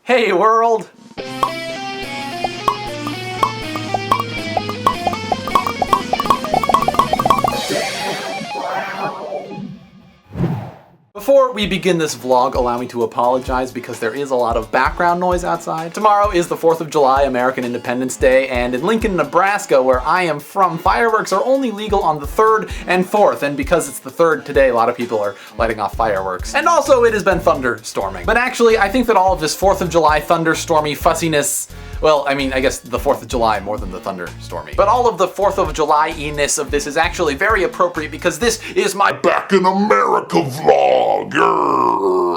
Hey world! Before we begin this vlog, allow me to apologize because there is a lot of background noise outside. Tomorrow is the 4th of July, American Independence Day, and in Lincoln, Nebraska, where I am from, fireworks are only legal on the 3rd and 4th, and because it's the 3rd today, a lot of people are lighting off fireworks. And also, it has been thunderstorming. But actually, I think that all of this 4th of July thunderstormy fussiness, well, I mean, I guess the 4th of July more than the thunderstormy. But all of the 4th of July-iness of this is actually very appropriate because this is my Back in America vlog.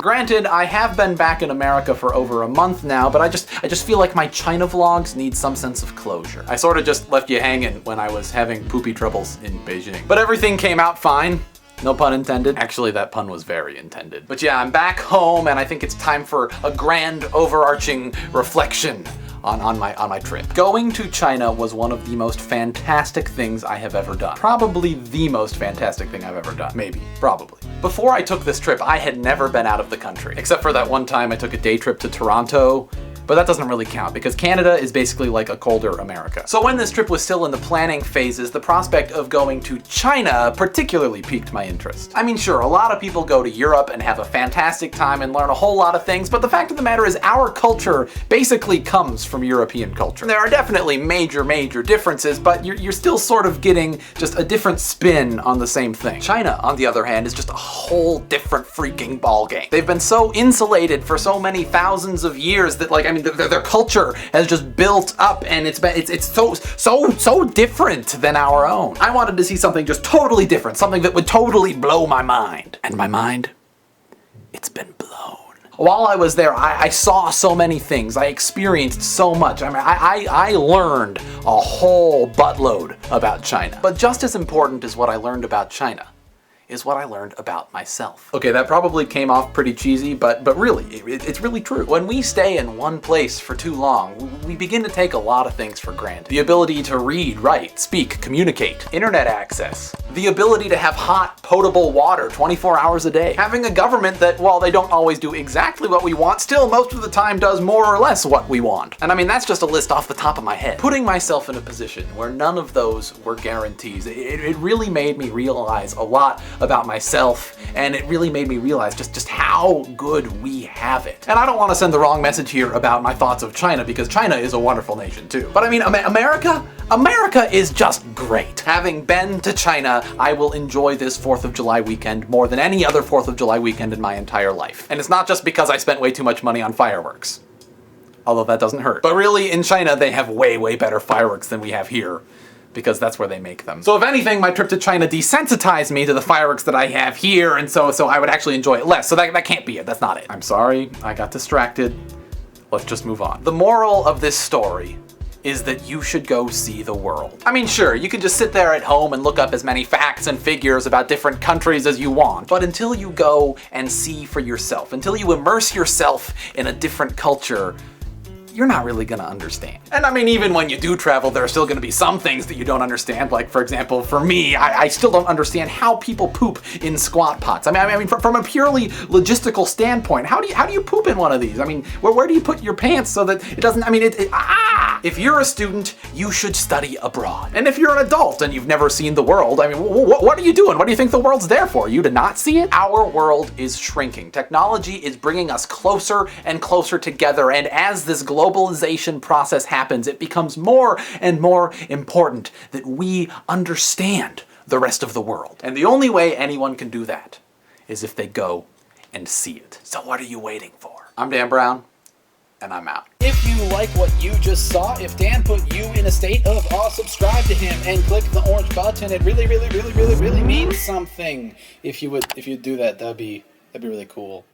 Granted, I have been back in America for over a month now, but I just feel like my China vlogs need some sense of closure. I sort of just left you hanging when I was having poopy troubles in Beijing. But everything came out fine. No pun intended. Actually, that pun was very intended. But yeah, I'm back home and I think it's time for a grand overarching reflection on my trip. Going to China was one of the most fantastic things I have ever done. Probably the most fantastic thing I've ever done. Maybe. Probably. Before I took this trip, I had never been out of the country. Except for that one time I took a day trip to Toronto. But that doesn't really count because Canada is basically like a colder America. So when this trip was still in the planning phases, the prospect of going to China particularly piqued my interest. I mean, sure, a lot of people go to Europe and have a fantastic time and learn a whole lot of things, but the fact of the matter is our culture basically comes from European culture. There are definitely major differences, but you're still sort of getting just a different spin on the same thing. China, on the other hand, is just a whole different freaking ballgame. They've been so insulated for so many thousands of years that, like, I mean, their culture has just built up and it's so different than our own. I wanted to see something just totally different, something that would totally blow my mind. And my mind, it's been blown. While I was there, I saw so many things. I experienced so much. I mean, I learned a whole buttload about China. But just as important as what I learned about China is what I learned about myself. Okay, that probably came off pretty cheesy, but really, it's really true. When we stay in one place for too long, we begin to take a lot of things for granted. The ability to read, write, speak, communicate, internet access, the ability to have hot, potable water 24 hours a day, having a government that, while they don't always do exactly what we want, still most of the time does more or less what we want. And I mean, that's just a list off the top of my head. Putting myself in a position where none of those were guarantees, it really made me realize a lot about myself, and it really made me realize just how good we have it. And I don't want to send the wrong message here about my thoughts of China, because China is a wonderful nation too. But I mean, America is just great. Having been to China, I will enjoy this 4th of July weekend more than any other 4th of July weekend in my entire life. And it's not just because I spent way too much money on fireworks, although that doesn't hurt. But really, in China, they have way better fireworks than we have here, because that's where they make them. So if anything, my trip to China desensitized me to the fireworks that I have here, and so I would actually enjoy it less. So that can't be it, that's not it. I'm sorry, I got distracted. Let's just move on. The moral of this story is that you should go see the world. I mean, sure, you can just sit there at home and look up as many facts and figures about different countries as you want, but until you go and see for yourself, until you immerse yourself in a different culture, you're not really gonna understand. And I mean, even when you do travel, there are still gonna be some things that you don't understand. Like, for example, for me, I still don't understand how people poop in squat pots. I mean, from a purely logistical standpoint, how do you poop in one of these? I mean, where do you put your pants so that it doesn't, I mean, If you're a student, you should study abroad. And if you're an adult and you've never seen the world, I mean, what are you doing? What do you think the world's there for? You to not see it? Our world is shrinking. Technology is bringing us closer and closer together, and as this globalization process happens, it becomes more and more important that we understand the rest of the world. And the only way anyone can do that is if they go and see it. So what are you waiting for? I'm Dan Brown, and I'm out. If you like what you just saw, if Dan put you in a state of awe, subscribe to him and click the orange button. It really means something. If you do that, that'd be really cool.